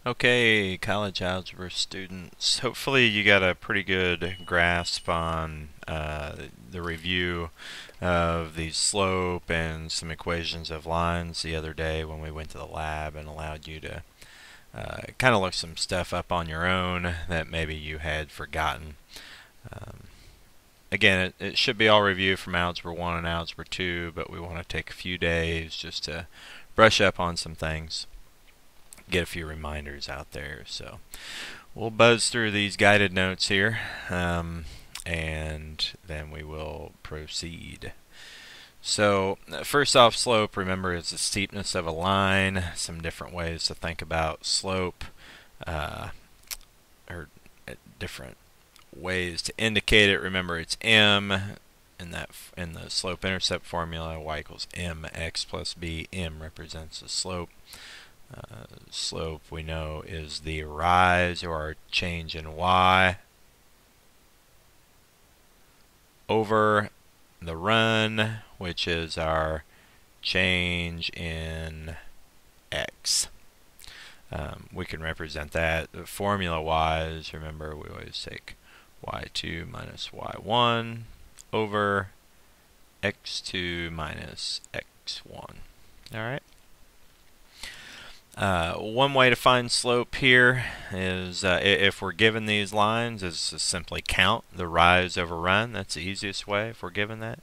Okay, college algebra students. Hopefully you got a pretty good grasp on the review of the slope and some equations of lines the other day when we went to the lab and allowed you to kind of look some stuff up on your own that maybe you had forgotten. Um, Again, it should be all review from Algebra 1 and Algebra 2, but we want to take a few days just to brush up on some things, get a few reminders out there. So we'll buzz through these guided notes here, and then we will proceed. So first off, slope, remember, is the steepness of a line. Some different ways to think about slope, or different ways to indicate it. Remember, it's m in the slope-intercept formula. Y equals mx plus b. M represents the slope. Slope, we know, is the rise or change in y over the run, which is our change in x. We can represent that formula-wise. Remember, we always take y2 minus y1 over x2 minus x1. All right. One way to find slope here is, if we're given these lines, is to simply count the rise over run. That's the easiest way if we're given that.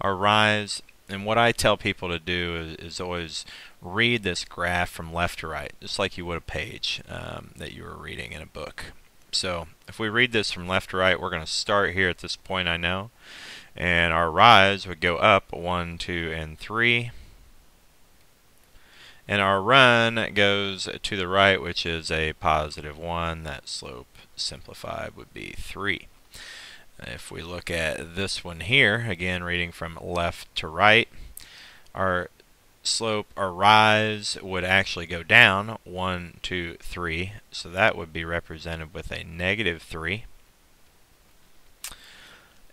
Our rise, and what I tell people to do is always read this graph from left to right, just like you would a page that you were reading in a book. So if we read this from left to right, we're going to start here at this point, I know, and our rise would go up 1, 2, and 3. And our run goes to the right, which is a positive 1. That slope simplified would be 3. If we look at this one here, again reading from left to right, our slope, our rise, would actually go down 1, 2, 3. So that would be represented with a negative 3.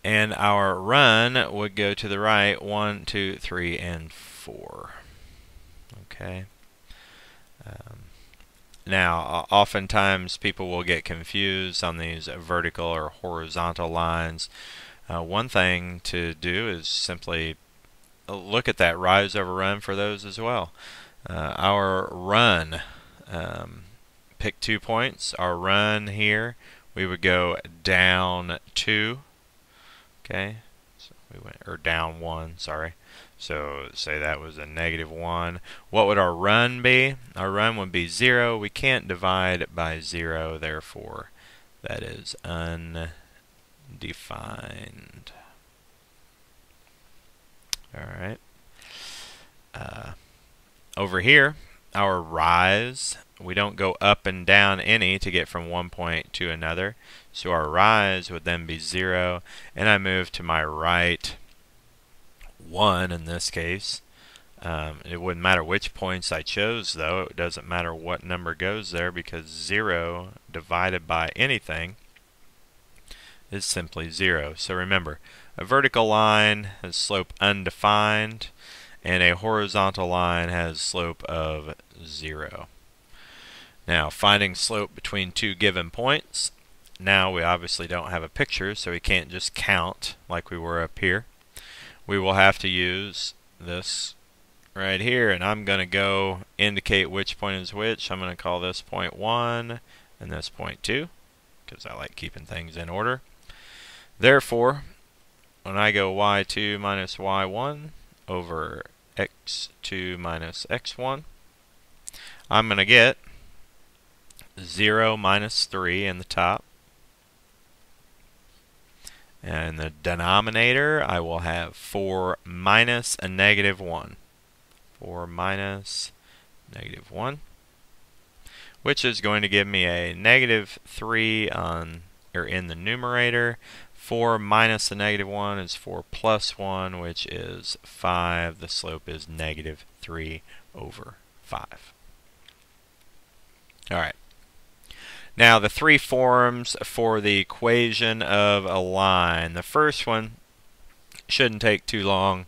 And our run would go to the right 1, 2, 3, and 4. Okay. Now, oftentimes people will get confused on these vertical or horizontal lines. One thing to do is simply look at that rise over run for those as well. Our run, pick 2 points. Our run here, we would go down 2. Okay, so we went, or down 1, sorry. So say that was a negative 1. What would our run be? Our run would be 0. We can't divide by 0, therefore that is undefined. Alright. Over here, our rise, we don't go up and down any to get from one point to another. So our rise would then be 0, and I move to my right 1 in this case. It wouldn't matter which points I chose, though. It doesn't matter what number goes there, because 0 divided by anything is simply 0. So remember, a vertical line has slope undefined, and a horizontal line has slope of 0. Now, finding slope between two given points. Now we obviously don't have a picture, so we can't just count like we were up here. We will have to use this right here, and I'm going to go indicate which point is which. I'm going to call this point 1 and this point 2, because I like keeping things in order. Therefore, when I go y2 minus y1 over x2 minus x1, I'm going to get 0 minus 3 in the top. And in the denominator, I will have 4 minus a negative 1. 4 minus negative 1, which is going to give me a negative 3 in the numerator. 4 minus the negative 1 is 4 plus 1, which is 5. The slope is negative 3 over 5. All right. Now, the 3 forms for the equation of a line. The first one shouldn't take too long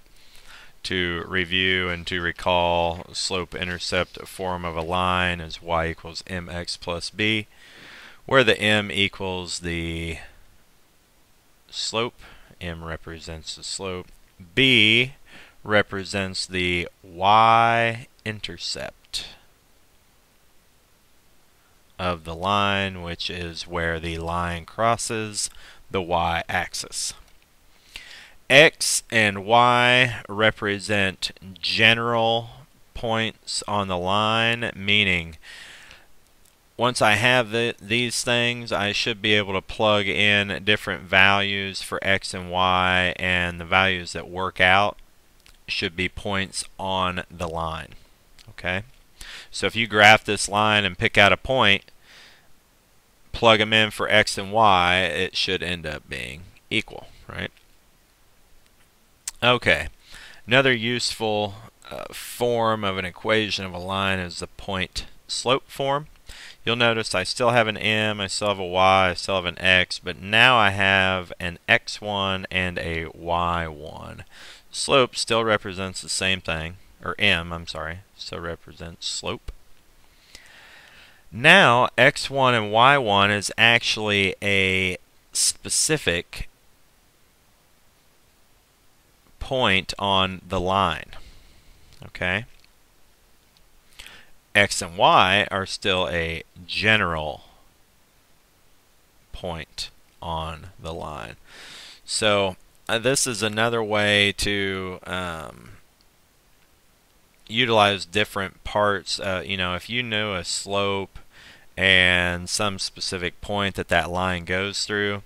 to review and to recall, slope-intercept form of a line is y equals mx plus b, where the m equals the slope, m represents the slope, b represents the y-intercept of the line, which is where the line crosses the y-axis. X and Y represent general points on the line, meaning once I have these things, I should be able to plug in different values for X and Y, and the values that work out should be points on the line. Okay? So if you graph this line and pick out a point, plug them in for X and Y, it should end up being equal, right? Okay, another useful form of an equation of a line is the point slope form. You'll notice I still have an m, I still have a y, I still have an x, but now I have an x1 and a y1. Slope still represents the same thing, or m, I'm sorry, still represents slope. Now x1 and y1 is actually a specific point on the line. Okay? X and Y are still a general point on the line. So this is another way to utilize different parts. You know, if you know a slope and some specific point that line goes through,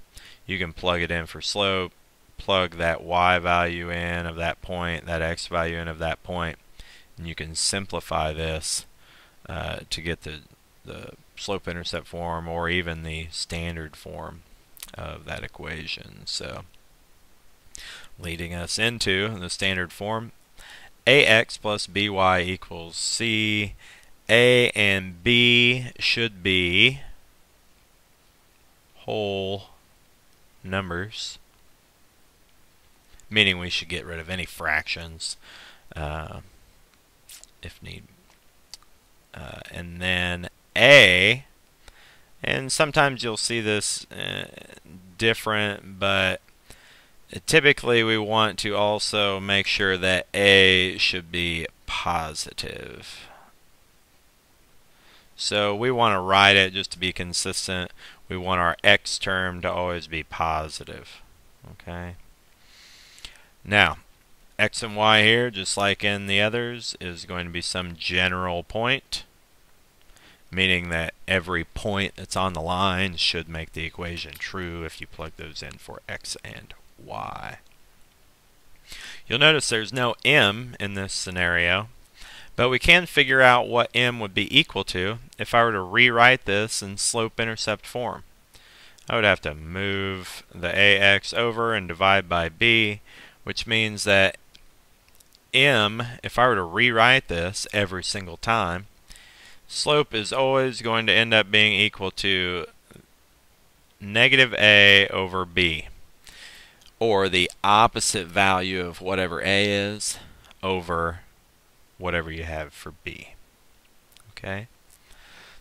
you can plug it in for slope, plug that y value in of that point, that x value in of that point, and you can simplify this to get the slope-intercept form or even the standard form of that equation. So, leading us into the standard form, ax plus by equals c. A and b should be whole numbers, meaning we should get rid of any fractions if need. And then a, and sometimes you'll see this different, but typically we want to also make sure that a should be positive. So we want to write it just to be consistent. We want our x term to always be positive. Okay. Now, x and y here, just like in the others, is going to be some general point, meaning that every point that's on the line should make the equation true if you plug those in for x and y. You'll notice there's no m in this scenario, but we can figure out what m would be equal to if I were to rewrite this in slope-intercept form. I would have to move the ax over and divide by b, which means that m, if I were to rewrite this every single time, slope is always going to end up being equal to negative a over b, or the opposite value of whatever a is over whatever you have for b. Okay?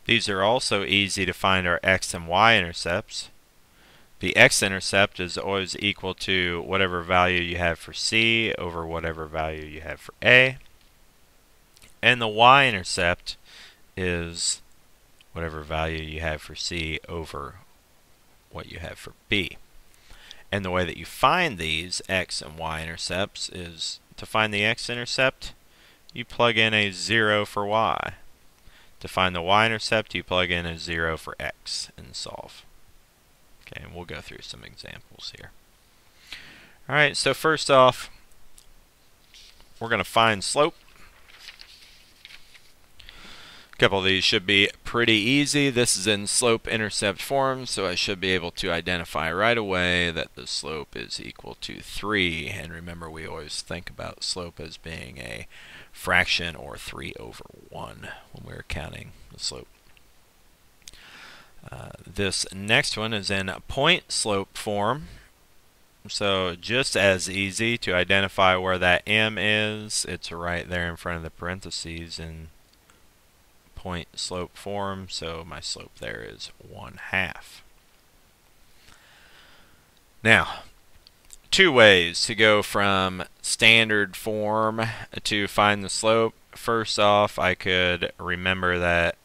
These are also easy to find our x and y intercepts. The x-intercept is always equal to whatever value you have for c over whatever value you have for a. And the y-intercept is whatever value you have for c over what you have for b. And the way that you find these x and y intercepts is to find the x-intercept, you plug in a 0 for y. To find the y-intercept, you plug in a 0 for x and solve. Okay, and we'll go through some examples here. Alright, so first off, we're going to find slope. A couple of these should be pretty easy. This is in slope-intercept form, so I should be able to identify right away that the slope is equal to 3. And remember, we always think about slope as being a fraction or 3 over 1 when we're counting the slope. This next one is in point slope form. So just as easy to identify where that m is. It's right there in front of the parentheses in point slope form. So my slope there is 1/2. Now, two ways to go from standard form to find the slope. First off, I could remember that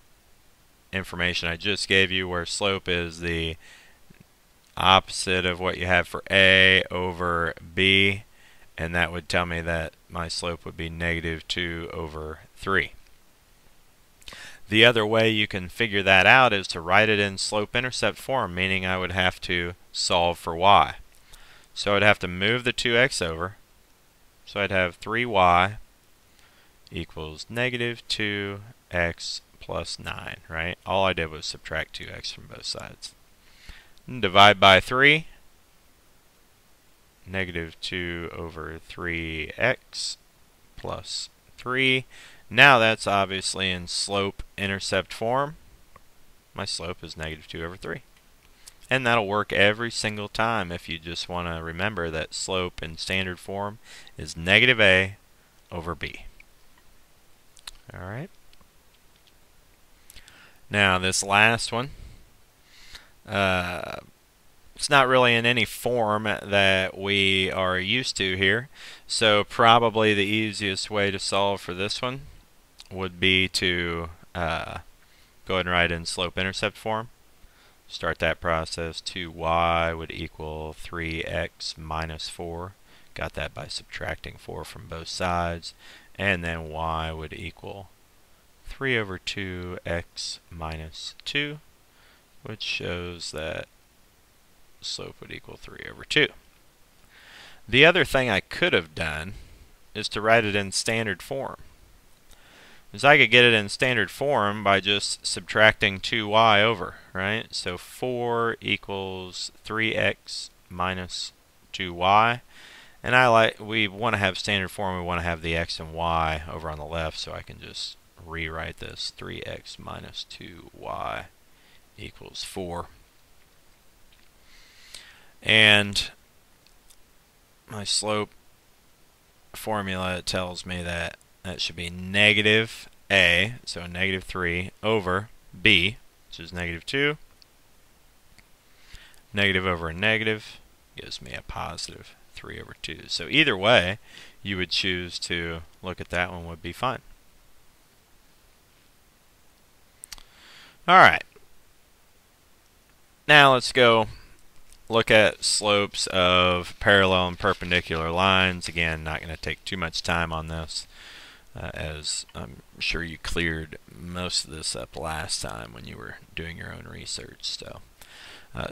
information I just gave you, where slope is the opposite of what you have for A over B, and that would tell me that my slope would be -2/3. The other way you can figure that out is to write it in slope-intercept form, meaning I would have to solve for y. So I'd have to move the 2x over. So I'd have 3y equals -2x plus 9, right? All I did was subtract 2x from both sides. And divide by 3. -2/3x plus 3. Now that's obviously in slope-intercept form. My slope is -2/3. And that'll work every single time if you just want to remember that slope in standard form is -a over b. Alright. Now this last one, it's not really in any form that we are used to here, so probably the easiest way to solve for this one would be to go ahead and write in slope-intercept form. Start that process. 2y would equal 3x minus 4. Got that by subtracting 4 from both sides. And then y would equal 3/2x minus 2, which shows that slope would equal 3/2. The other thing I could have done is to write it in standard form. Because I could get it in standard form by just subtracting 2y over, right? So 4 equals 3x minus 2y. And we want to have standard form, we want to have the x and y over on the left, so I can just rewrite this. 3x minus 2y equals 4. And my slope formula tells me that should be -a, so -3 over b, which is -2. Negative over a negative gives me a positive 3/2. So either way you would choose to look at that one would be fine. Alright. Now let's go look at slopes of parallel and perpendicular lines. Again, not going to take too much time on this, as I'm sure you cleared most of this up last time when you were doing your own research. So,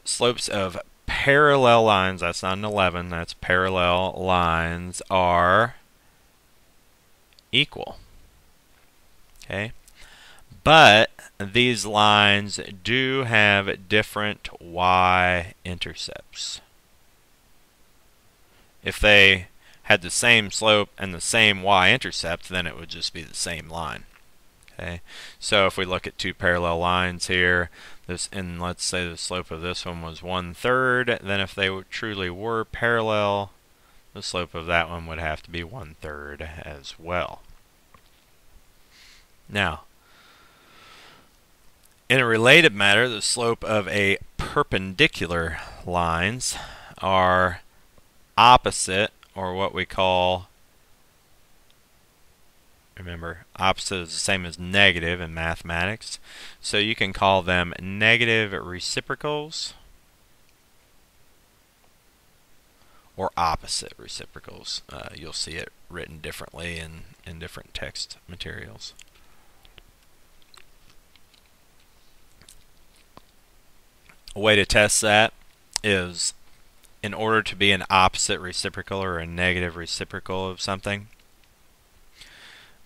slopes of parallel lines, that's not an 11, that's parallel lines, are equal. Okay? But these lines do have different y-intercepts. If they had the same slope and the same y-intercept, then it would just be the same line. Okay, so if we look at two parallel lines here, and let's say the slope of this one was 1/3, then if they truly were parallel, the slope of that one would have to be 1/3 as well. Now, in a related matter, the slope of a perpendicular lines are opposite, or what we call, remember, opposite is the same as negative in mathematics, so you can call them negative reciprocals or opposite reciprocals. You'll see it written differently in different text materials. A way to test that is, in order to be an opposite reciprocal or a negative reciprocal of something,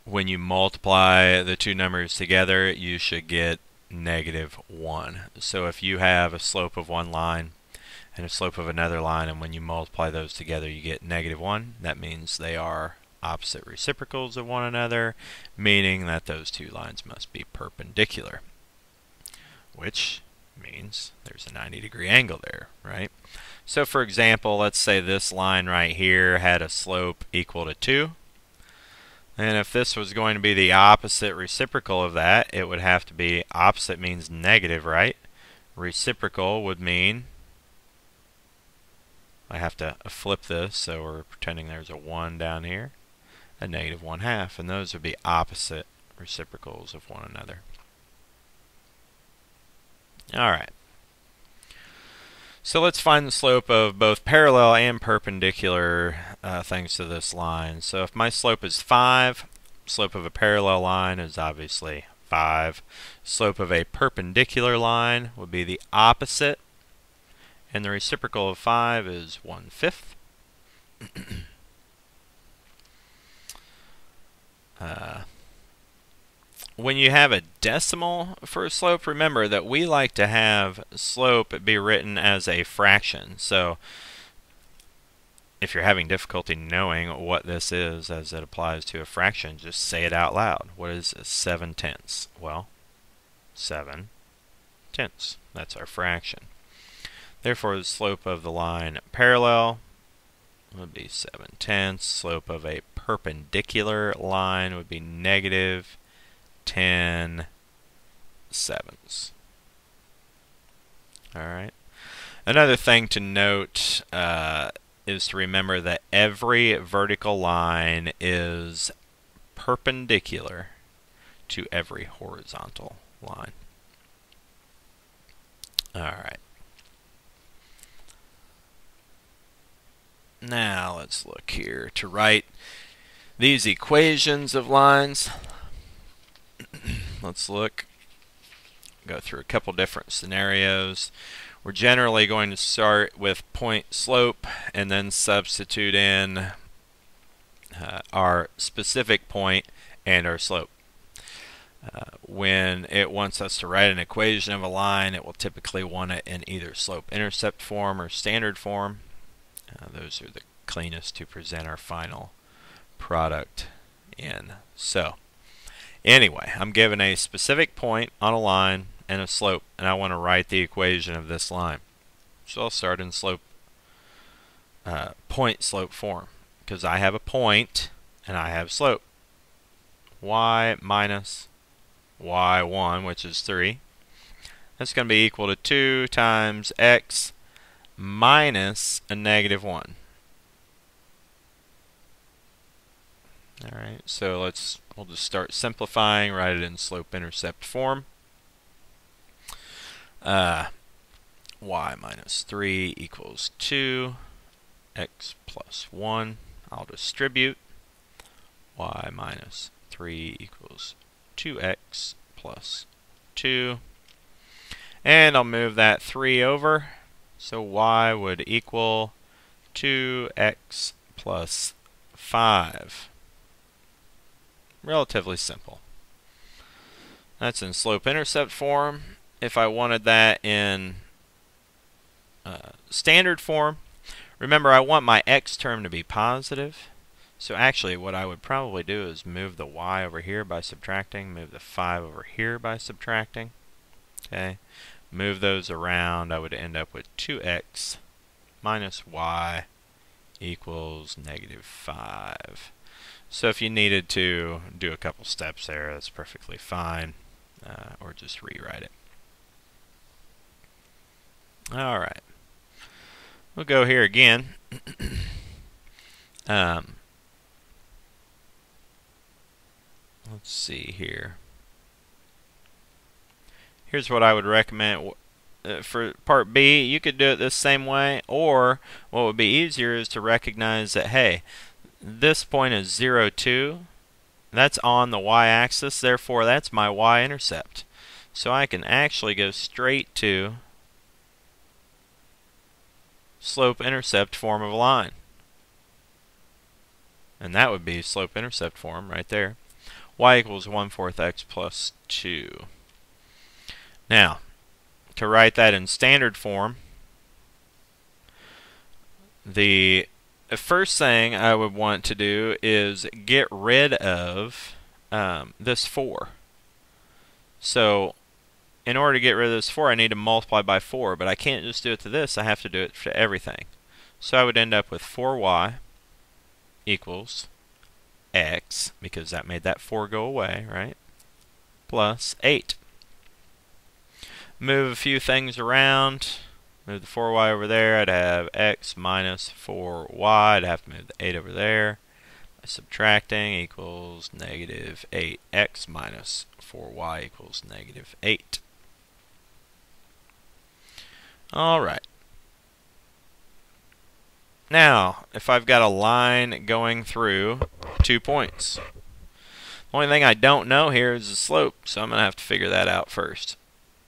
when you multiply the two numbers together, you should get -1. So if you have a slope of one line and a slope of another line, and when you multiply those together you get -1, that means they are opposite reciprocals of one another, meaning that those two lines must be perpendicular, which means there's a 90-degree angle there, right? So for example, let's say this line right here had a slope equal to 2. And if this was going to be the opposite reciprocal of that, it would have to be, opposite means negative, right? Reciprocal would mean, I have to flip this, so we're pretending there's a 1 down here, a negative 1/2, and those would be opposite reciprocals of one another. Alright. So let's find the slope of both parallel and perpendicular things to this line. So if my slope is 5, slope of a parallel line is obviously 5. Slope of a perpendicular line would be the opposite, and the reciprocal of 5 is 1/5. When you have a decimal for a slope, remember that we like to have slope be written as a fraction. So if you're having difficulty knowing what this is as it applies to a fraction, just say it out loud. What is 7/10? Well, 7/10. That's our fraction. Therefore, the slope of the line parallel would be 7/10. Slope of a perpendicular line would be negative 10/7. Alright. Another thing to note is to remember that every vertical line is perpendicular to every horizontal line. Alright. Now let's look here to write these equations of lines. Let's go through a couple different scenarios. We're generally going to start with point slope and then substitute in our specific point and our slope. When it wants us to write an equation of a line, it will typically want it in either slope-intercept form or standard form. Those are the cleanest to present our final product in. So anyway, I'm given a specific point on a line and a slope, and I want to write the equation of this line. So I'll start in point slope form, because I have a point and I have slope. Y minus y1, which is 3. That's going to be equal to 2 times x minus a negative 1. Alright, so we'll just start simplifying, write it in slope-intercept form. Y minus 3 equals 2, x plus 1. I'll distribute. Y minus 3 equals 2x plus 2. And I'll move that 3 over. So y would equal 2x plus 5. Relatively simple. That's in slope-intercept form. If I wanted that in standard form, remember I want my x term to be positive. So actually what I would probably do is move the y over here by subtracting, move the 5 over here by subtracting. Okay, move those around, I would end up with 2x minus y equals negative 5. So if you needed to do a couple steps there, that's perfectly fine, or just rewrite it. Alright, we'll go here again. Let's see here. Here's what I would recommend. For part B, you could do it this same way, or what would be easier is to recognize that, hey, this point is 0, 2. That's on the y-axis, therefore that's my y-intercept. So I can actually go straight to slope-intercept form of a line. And that would be slope-intercept form right there. Y equals 1/4 x plus 2. Now, to write that in standard form, the first thing I would want to do is get rid of this 4. So in order to get rid of this 4, I need to multiply by 4, but I can't just do it to this, I have to do it to everything. So I would end up with 4y equals x, because that made that 4 go away, right? Plus 8. Move a few things around. Move the 4y over there. I'd have x minus 4y. I'd have to move the 8 over there. By subtracting equals negative 8x minus 4y equals negative 8. Alright. Now, if I've got a line going through 2 points, the only thing I don't know here is the slope, so I'm going to have to figure that out first.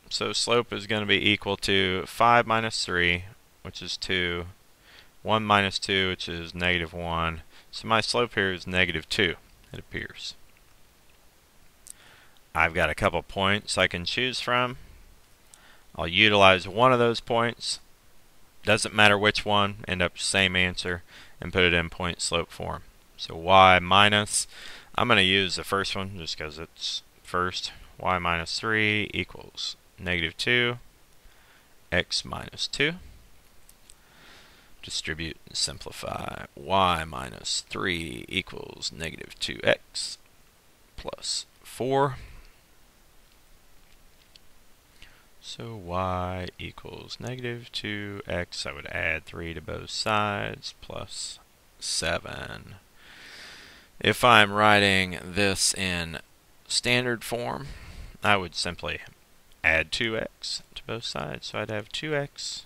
So slope is going to be equal to 5 minus 3, which is 2, 1 minus 2, which is negative 1. So my slope here is negative 2, it appears. I've got a couple points I can choose from. I'll utilize one of those points. Doesn't matter which one, end up same answer, and put it in point slope form. So y minus, I'm going to use the first one just because it's first. Y minus 3 equals negative 2, x minus 2. Distribute and simplify. Y minus 3 equals negative 2x plus 4. So y equals negative 2x. I would add 3 to both sides, plus 7. If I'm writing this in standard form, I would simply add 2x to both sides. So I'd have 2x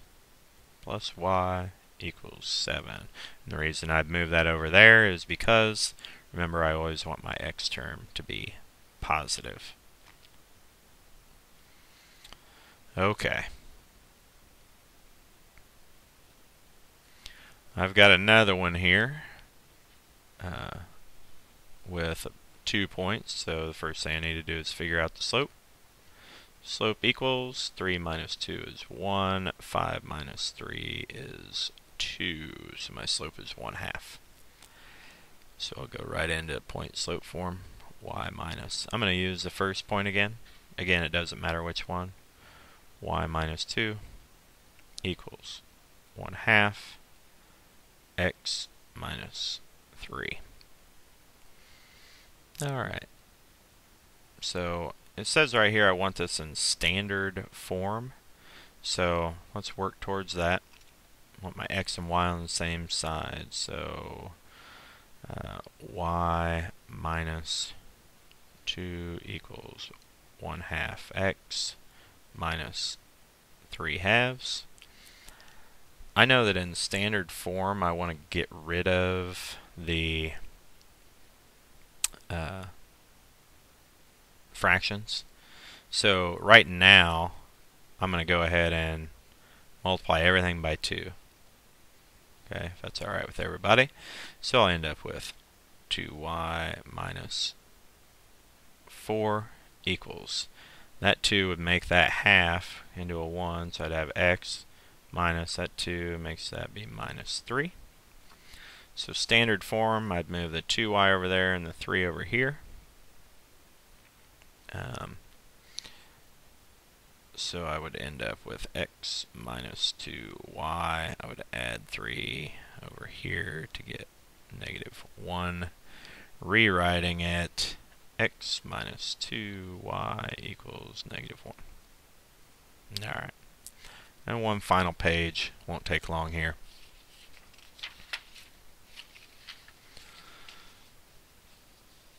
plus y equals 7. And the reason I'd move that over there is because, remember, I always want my x term to be positive. Okay. I've got another one here with 2 points. So the first thing I need to do is figure out the slope. Slope equals 3 minus 2 is 1. 5 minus 3 is 2. So my slope is 1/2. So I'll go right into point slope form. Y minus. I'm going to use the first point again. Again, it doesn't matter which one. Y minus 2 equals 1/2 x minus 3. Alright. So it says right here I want this in standard form. So let's work towards that. I want my x and y on the same side. So y minus 2 equals 1/2 x minus 3/2. I know that in standard form I want to get rid of the fractions. So right now I'm going to go ahead and multiply everything by 2. Okay, if that's alright with everybody. So I'll end up with 2y minus 4 equals, that 2 would make that half into a 1, so I'd have x minus that 2 makes that be minus 3. So standard form, I'd move the 2y over there and the 3 over here. So I would end up with x minus 2y. I would add 3 over here to get negative 1. Rewriting it, x minus 2y equals negative 1. Alright. And one final page. Won't take long here.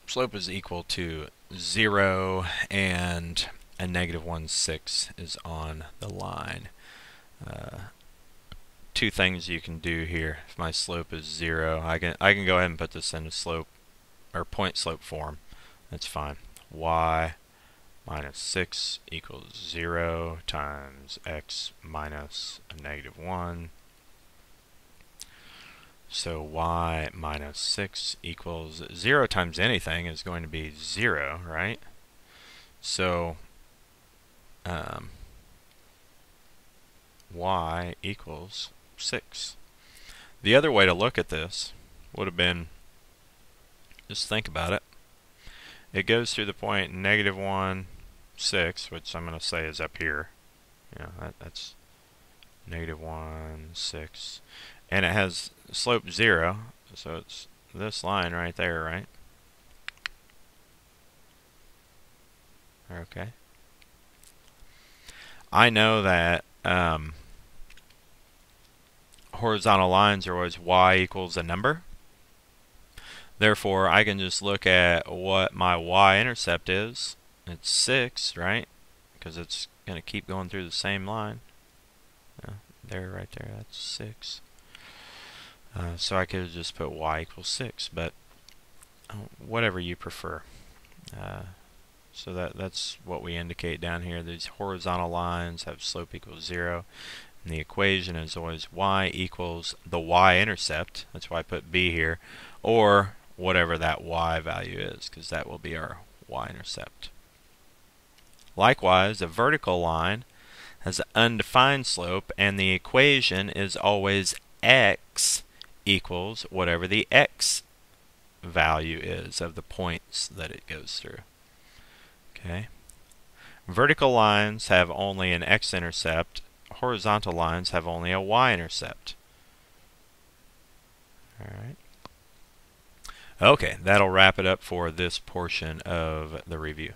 Slope is equal to 0 and a negative 1/6 is on the line. Two things you can do here. If my slope is 0, I can go ahead and put this into slope or point slope form. That's fine. Y minus 6 equals 0 times x minus a negative 1. So y minus 6 equals 0 times anything is going to be 0, right? So y equals 6. The other way to look at this would have been, just think about it. It goes through the point negative 1, 6, which I'm going to say is up here. That's -1, 6. And it has slope 0, so it's this line right there, right? Okay. I know that horizontal lines are always y equals a number. Therefore, I can just look at what my y-intercept is. It's 6, right? Because it's going to keep going through the same line. There, right there, that's 6. So I could just put y equals 6, but whatever you prefer. So that's what we indicate down here. These horizontal lines have slope equals 0. And the equation is always y equals the y-intercept. That's why I put b here. Or whatever that y value is, because that will be our y-intercept. Likewise, a vertical line has an undefined slope, and the equation is always x equals whatever the x value is of the points that it goes through. Okay. Vertical lines have only an x-intercept. Horizontal lines have only a y-intercept. Alright. Okay, that'll wrap it up for this portion of the review.